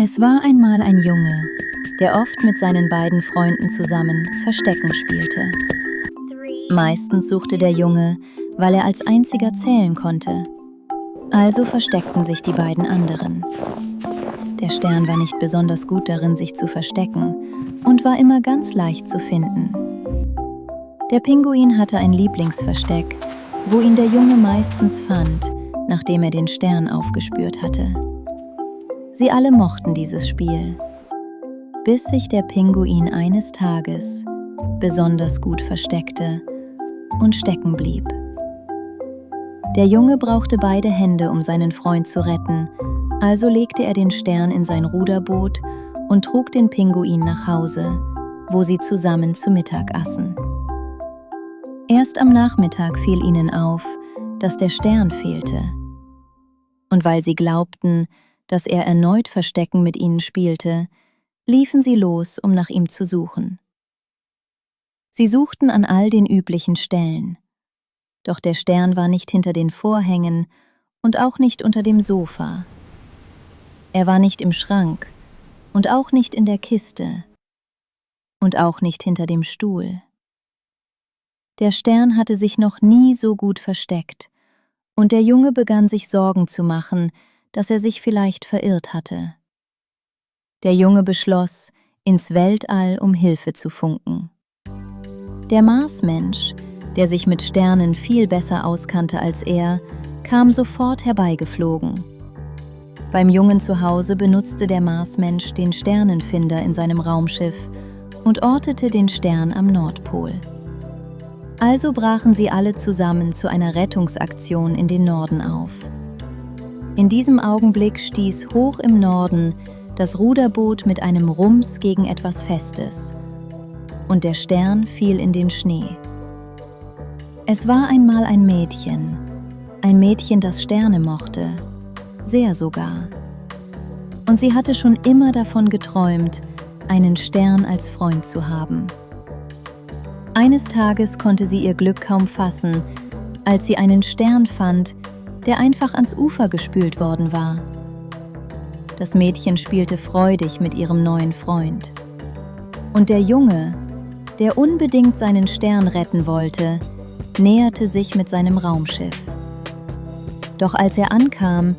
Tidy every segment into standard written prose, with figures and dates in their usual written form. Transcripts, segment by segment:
Es war einmal ein Junge, der oft mit seinen beiden Freunden zusammen Verstecken spielte. Meistens suchte der Junge, weil er als einziger zählen konnte. Also versteckten sich die beiden anderen. Der Stern war nicht besonders gut darin, sich zu verstecken und war immer ganz leicht zu finden. Der Pinguin hatte ein Lieblingsversteck, wo ihn der Junge meistens fand, nachdem er den Stern aufgespürt hatte. Sie alle mochten dieses Spiel, bis sich der Pinguin eines Tages besonders gut versteckte und stecken blieb. Der Junge brauchte beide Hände, um seinen Freund zu retten, also legte er den Stern in sein Ruderboot und trug den Pinguin nach Hause, wo sie zusammen zu Mittag aßen. Erst am Nachmittag fiel ihnen auf, dass der Stern fehlte. Und weil sie glaubten, dass er erneut Verstecken mit ihnen spielte, liefen sie los, um nach ihm zu suchen. Sie suchten an all den üblichen Stellen. Doch der Stern war nicht hinter den Vorhängen und auch nicht unter dem Sofa. Er war nicht im Schrank und auch nicht in der Kiste und auch nicht hinter dem Stuhl. Der Stern hatte sich noch nie so gut versteckt und der Junge begann sich Sorgen zu machen, dass er sich vielleicht verirrt hatte. Der Junge beschloss, ins Weltall um Hilfe zu funken. Der Marsmensch, der sich mit Sternen viel besser auskannte als er, kam sofort herbeigeflogen. Beim Jungen zu Hause benutzte der Marsmensch den Sternenfinder in seinem Raumschiff und ortete den Stern am Nordpol. Also brachen sie alle zusammen zu einer Rettungsaktion in den Norden auf. In diesem Augenblick stieß hoch im Norden das Ruderboot mit einem Rums gegen etwas Festes und der Stern fiel in den Schnee. Es war einmal ein Mädchen, das Sterne mochte, sehr sogar. Und sie hatte schon immer davon geträumt, einen Stern als Freund zu haben. Eines Tages konnte sie ihr Glück kaum fassen, als sie einen Stern fand, der einfach ans Ufer gespült worden war. Das Mädchen spielte freudig mit ihrem neuen Freund. Und der Junge, der unbedingt seinen Stern retten wollte, näherte sich mit seinem Raumschiff. Doch als er ankam,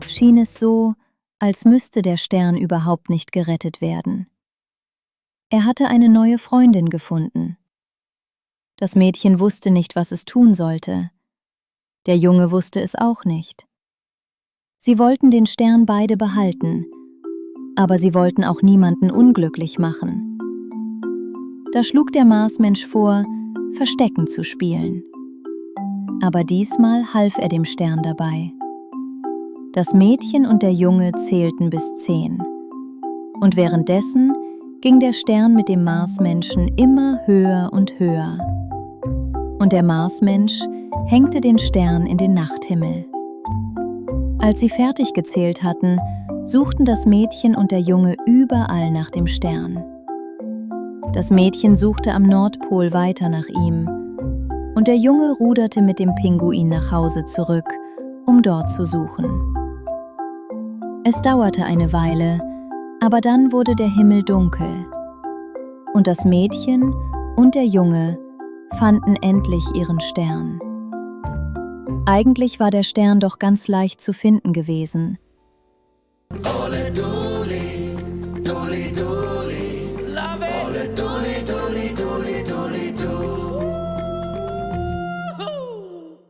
schien es so, als müsste der Stern überhaupt nicht gerettet werden. Er hatte eine neue Freundin gefunden. Das Mädchen wusste nicht, was es tun sollte. Der Junge wusste es auch nicht. Sie wollten den Stern beide behalten, aber sie wollten auch niemanden unglücklich machen. Da schlug der Marsmensch vor, Verstecken zu spielen. Aber diesmal half er dem Stern dabei. Das Mädchen und der Junge zählten bis 10. Und währenddessen ging der Stern mit dem Marsmenschen immer höher und höher. Und der Marsmensch hängte den Stern in den Nachthimmel. Als sie fertig gezählt hatten, suchten das Mädchen und der Junge überall nach dem Stern. Das Mädchen suchte am Nordpol weiter nach ihm und der Junge ruderte mit dem Pinguin nach Hause zurück, um dort zu suchen. Es dauerte eine Weile, aber dann wurde der Himmel dunkel und das Mädchen und der Junge fanden endlich ihren Stern. Eigentlich war der Stern doch ganz leicht zu finden gewesen. Ole duli, duli duli, love it.